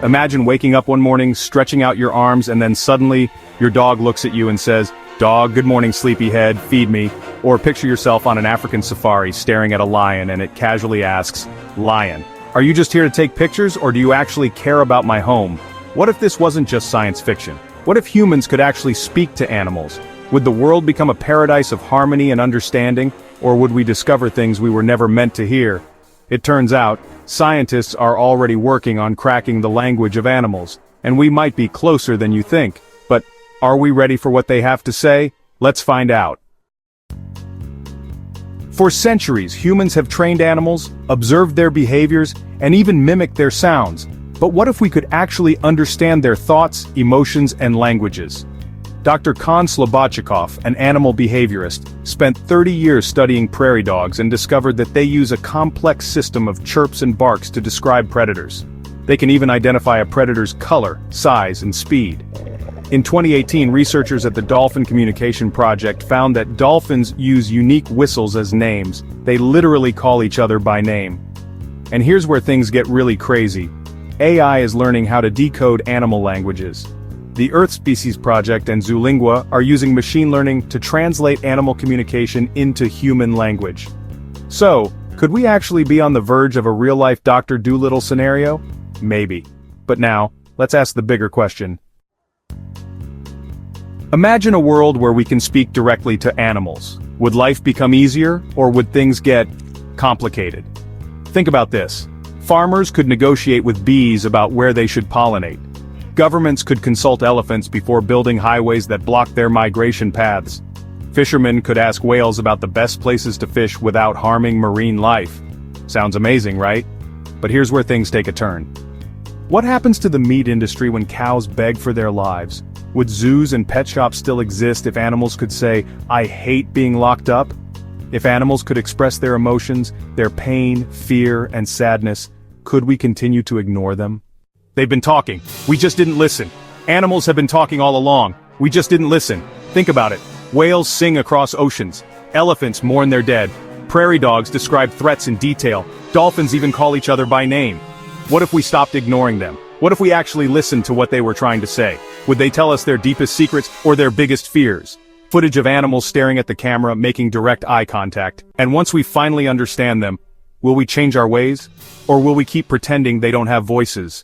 Imagine waking up one morning, stretching out your arms, and then suddenly, your dog looks at you and says, "Dog, good morning, sleepyhead, feed me." Or picture yourself on an African safari staring at a lion and it casually asks, "Lion, are you just here to take pictures or do you actually care about my home?" What if this wasn't just science fiction? What if humans could actually speak to animals? Would the world become a paradise of harmony and understanding, or would we discover things we were never meant to hear? It turns out, scientists are already working on cracking the language of animals, and we might be closer than you think. But, are we ready for what they have to say? Let's find out. For centuries, humans have trained animals, observed their behaviors, and even mimicked their sounds. But what if we could actually understand their thoughts, emotions, and languages? Dr. Kon Slobodchikov, an animal behaviorist, spent 30 years studying prairie dogs and discovered that they use a complex system of chirps and barks to describe predators. They can even identify a predator's color, size, and speed. In 2018, researchers at the Dolphin Communication Project found that dolphins use unique whistles as names. They literally call each other by name. And here's where things get really crazy. AI is learning how to decode animal languages. The Earth Species Project and Zoolingua are using machine learning to translate animal communication into human language. So, could we actually be on the verge of a real-life Dr. Dolittle scenario? Maybe. But now, let's ask the bigger question. Imagine a world where we can speak directly to animals. Would life become easier, or would things get complicated? Think about this. Farmers could negotiate with bees about where they should pollinate. Governments could consult elephants before building highways that block their migration paths. Fishermen could ask whales about the best places to fish without harming marine life. Sounds amazing, right? But here's where things take a turn. What happens to the meat industry when cows beg for their lives? Would zoos and pet shops still exist if animals could say, "I hate being locked up"? If animals could express their emotions, their pain, fear, and sadness, could we continue to ignore them? They've been talking. We just didn't listen. Animals have been talking all along. We just didn't listen. Think about it. Whales sing across oceans. Elephants mourn their dead. Prairie dogs describe threats in detail. Dolphins even call each other by name. What if we stopped ignoring them? What if we actually listened to what they were trying to say? Would they tell us their deepest secrets or their biggest fears? Footage of animals staring at the camera, making direct eye contact. And once we finally understand them, will we change our ways? Or will we keep pretending they don't have voices?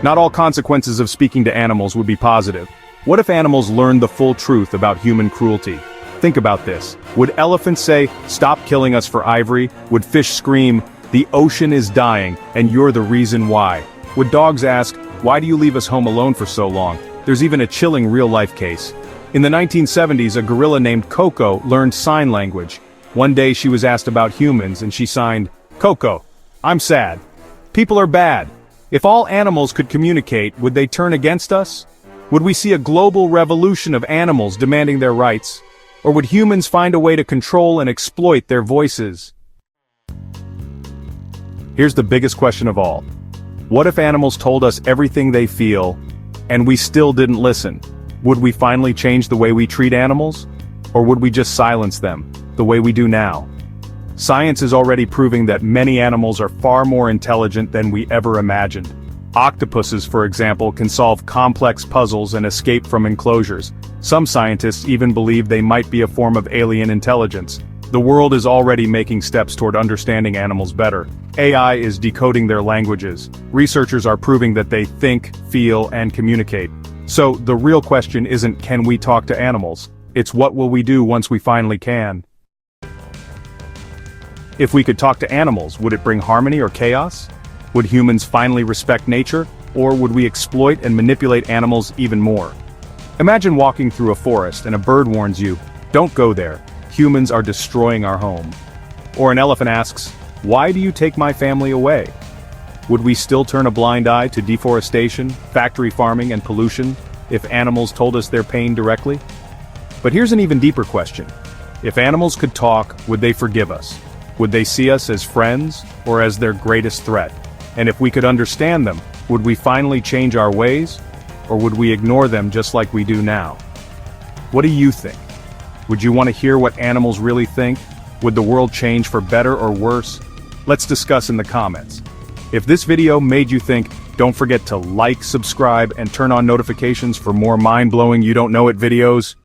Not all consequences of speaking to animals would be positive. What if animals learned the full truth about human cruelty? Think about this. Would elephants say, "Stop killing us for ivory"? Would fish scream, "The ocean is dying, and you're the reason why"? Would dogs ask, "Why do you leave us home alone for so long"? There's even a chilling real-life case. In the 1970s, a gorilla named Coco learned sign language. One day she was asked about humans and she signed, "Coco, I'm sad. People are bad." If all animals could communicate, would they turn against us? Would we see a global revolution of animals demanding their rights? Or would humans find a way to control and exploit their voices? Here's the biggest question of all. What if animals told us everything they feel, and we still didn't listen? Would we finally change the way we treat animals? Or would we just silence them, the way we do now? Science is already proving that many animals are far more intelligent than we ever imagined. Octopuses, for example, can solve complex puzzles and escape from enclosures. Some scientists even believe they might be a form of alien intelligence. The world is already making steps toward understanding animals better. AI is decoding their languages. Researchers are proving that they think, feel, and communicate. So, the real question isn't can we talk to animals? It's what will we do once we finally can? If we could talk to animals, would it bring harmony or chaos? Would humans finally respect nature, or would we exploit and manipulate animals even more? Imagine walking through a forest and a bird warns you, "Don't go there. Humans are destroying our home." Or an elephant asks, "Why do you take my family away?" Would we still turn a blind eye to deforestation, factory farming, and pollution, if animals told us their pain directly? But here's an even deeper question. If animals could talk, would they forgive us? Would they see us as friends, or as their greatest threat? And if we could understand them, would we finally change our ways? Or would we ignore them just like we do now? What do you think? Would you want to hear what animals really think? Would the world change for better or worse? Let's discuss in the comments. If this video made you think, don't forget to like, subscribe, and turn on notifications for more mind-blowing you don't know it videos.